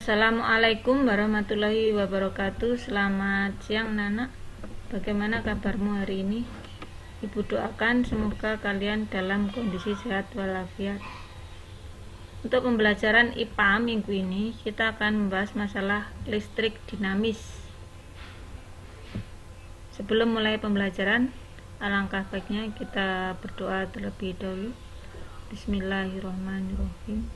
Assalamualaikum warahmatullahi wabarakatuh. Selamat siang Nana. Bagaimana kabarmu hari ini? Ibu doakan semoga kalian dalam kondisi sehat walafiat. Untuk pembelajaran IPA minggu ini kita akan membahas masalah listrik dinamis. Sebelum mulai pembelajaran, alangkah baiknya kita berdoa terlebih dahulu. Bismillahirrahmanirrahim.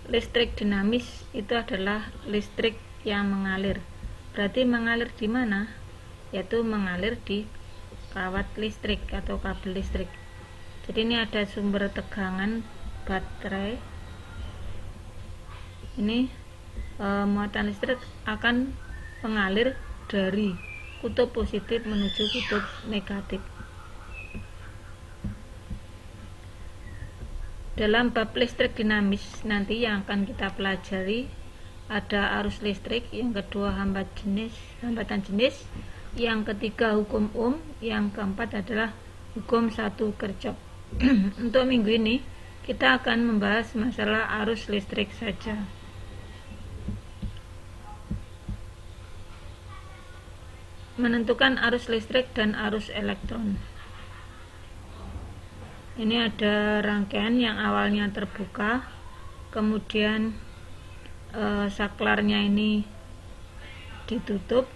Listrik dinamis itu adalah listrik yang mengalir. Berarti mengalir di mana? Yaitu mengalir di kawat listrik atau kabel listrik. Jadi ini ada sumber tegangan baterai. Ini muatan listrik akan mengalir dari kutub positif menuju kutub negatif. Dalam bab listrik dinamis nanti yang akan kita pelajari ada arus listrik, yang kedua hambatan jenis, yang ketiga hukum Ohm, yang keempat adalah hukum 1 Kirchhoff. Untuk minggu ini kita akan membahas masalah arus listrik saja. Menentukan arus listrik dan arus elektron. Ini ada rangkaian yang awalnya terbuka, kemudian saklarnya ini ditutup,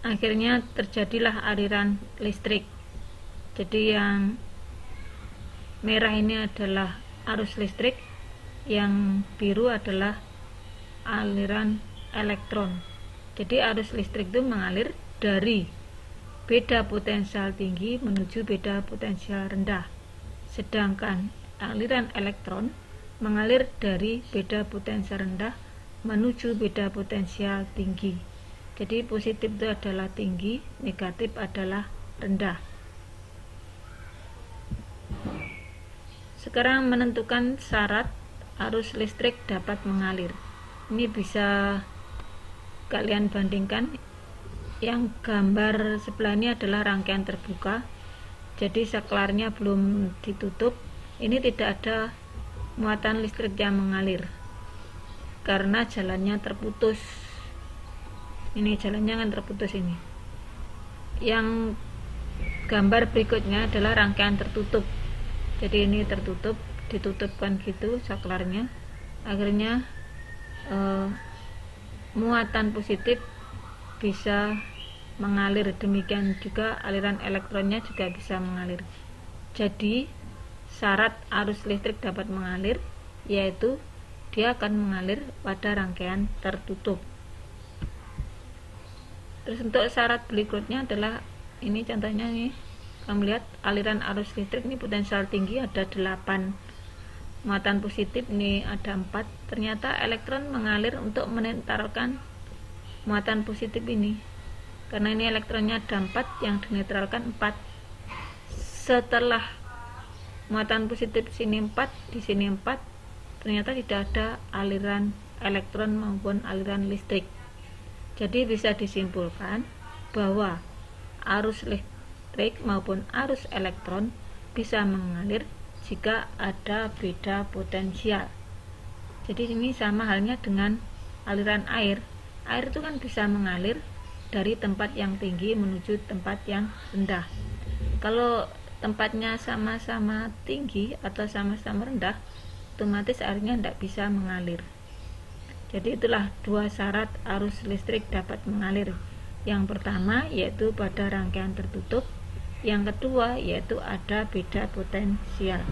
akhirnya terjadilah aliran listrik. Jadi yang merah ini adalah arus listrik, yang biru adalah aliran elektron. Jadi arus listrik itu mengalir dari beda potensial tinggi menuju beda potensial rendah, sedangkan aliran elektron mengalir dari beda potensial rendah menuju beda potensial tinggi. Jadi positif itu adalah tinggi, negatif adalah rendah. Sekarang menentukan syarat arus listrik dapat mengalir. Ini bisa kalian bandingkan. Yang gambar sebelah ini adalah rangkaian terbuka, jadi saklarnya belum ditutup. Ini tidak ada muatan listrik yang mengalir karena jalannya terputus. Ini jalannya kan terputus ini. Yang gambar berikutnya adalah rangkaian tertutup, jadi ini tertutup, ditutupkan gitu saklarnya, akhirnya muatan positif bisa mengalir, demikian juga aliran elektronnya juga bisa mengalir. Jadi syarat arus listrik dapat mengalir yaitu dia akan mengalir pada rangkaian tertutup. Terus untuk syarat berikutnya adalah ini contohnya nih, kamu lihat aliran arus listrik ini potensial tinggi ada 8, muatan positif ini ada 4. Ternyata elektron mengalir untuk menetralkan muatan positif ini, karena ini elektronnya ada 4, yang dinetralkan 4. Setelah muatan positif di sini 4, di sini 4, ternyata tidak ada aliran elektron maupun aliran listrik. Jadi bisa disimpulkan bahwa arus listrik maupun arus elektron bisa mengalir jika ada beda potensial. Jadi ini sama halnya dengan aliran air. Air itu kan bisa mengalir dari tempat yang tinggi menuju tempat yang rendah. Kalau tempatnya sama-sama tinggi atau sama-sama rendah, otomatis airnya tidak bisa mengalir. Jadi itulah dua syarat arus listrik dapat mengalir. Yang pertama yaitu pada rangkaian tertutup, yang kedua yaitu ada beda potensial.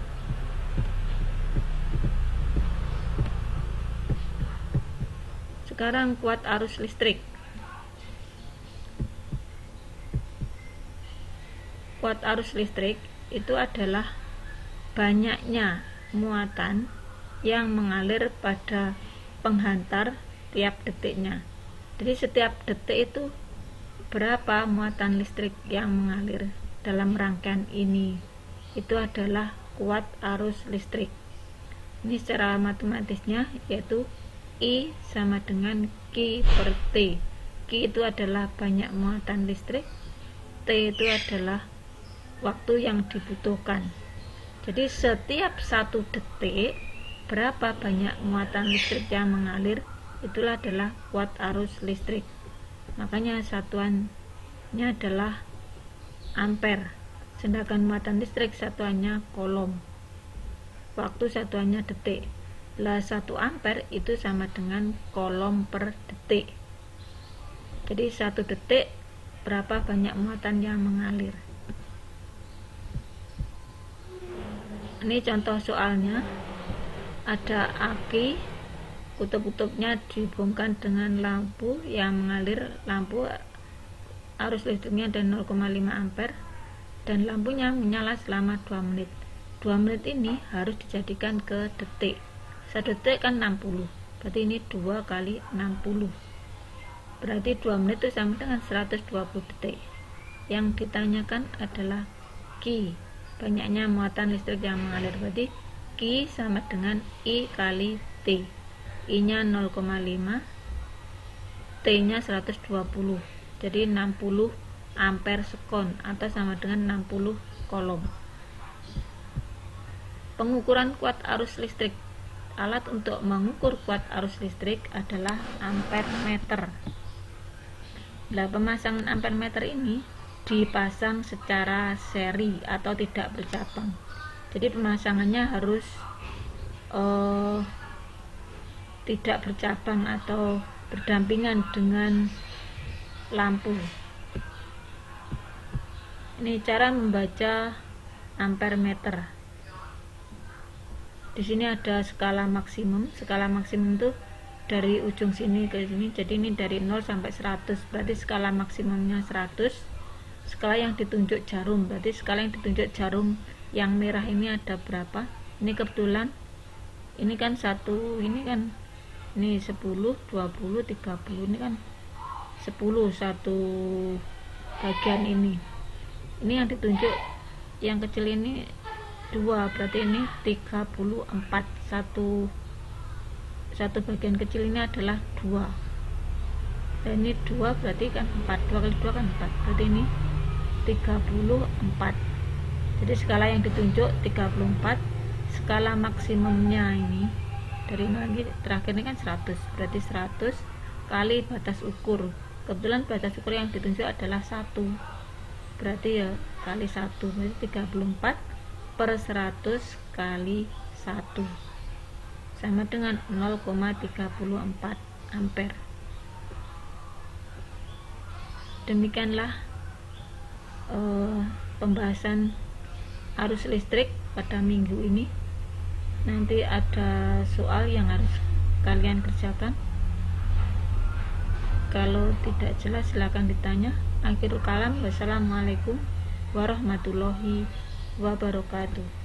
Sekarang kuat arus listrik. Kuat arus listrik itu adalah banyaknya muatan yang mengalir pada penghantar tiap detiknya. Jadi setiap detik itu berapa muatan listrik yang mengalir dalam rangkaian ini, itu adalah kuat arus listrik. Ini secara matematisnya yaitu I sama dengan Q per T. Q itu adalah banyak muatan listrik, T itu adalah waktu yang dibutuhkan. Jadi setiap 1 detik berapa banyak muatan listrik yang mengalir, itulah adalah watt arus listrik. Makanya satuannya adalah ampere, sedangkan muatan listrik satuannya coulomb. Waktu satuannya detik. Lah 1 ampere itu sama dengan coulomb per detik. Jadi 1 detik berapa banyak muatan yang mengalir. Ini contoh soalnya. Ada aki, kutub-kutubnya dihubungkan dengan lampu yang mengalir. Lampu arus listriknya ada 0,5 ampere dan lampunya menyala selama 2 menit. 2 menit ini harus dijadikan ke detik. 1 detik kan 60, berarti ini 2 kali 60, berarti 2 menit itu sama dengan 120 detik. Yang ditanyakan adalah Q, banyaknya muatan listrik yang mengalir. Berarti Q sama dengan I kali T. I nya 0,5, T nya 120, jadi 60 ampere sekon atau sama dengan 60 coulomb. Pengukuran kuat arus listrik. Alat untuk mengukur kuat arus listrik adalah ampere meter. Nah, pemasangan ampere meter ini dipasang secara seri atau tidak bercabang. Jadi pemasangannya harus tidak bercabang atau berdampingan dengan lampu. Ini cara membaca ampere meter. Di sini ada skala maksimum. Skala maksimum itu dari ujung sini ke sini. Jadi ini dari 0 sampai 100. Berarti skala maksimumnya 100. Skala yang ditunjuk jarum. Berarti skala yang ditunjuk jarum yang merah ini ada berapa? Ini kebetulan ini kan 1, ini kan ini 10, 20, 30, ini kan 10 satu bagian ini. Ini yang ditunjuk yang kecil ini 2, berarti ini 34. Satu bagian kecil ini adalah 2. Dan ini 2 berarti kan 4. 2 kali 2 kan 4. Berarti ini 34. Jadi skala yang ditunjuk 34. Skala maksimumnya ini dari lagi terakhir ini kan 100. Berarti 100 kali batas ukur. Kebetulan batas ukur yang ditunjuk adalah 1. Berarti ya kali 1. Berarti 34 per 100 kali 1 sama dengan 0,34 ampere. Demikianlah pembahasan arus listrik pada minggu ini. Nanti ada soal yang harus kalian kerjakan. Kalau tidak jelas silakan ditanya. Akhirul kalam, wassalamualaikum warahmatullahi wabarakatuh.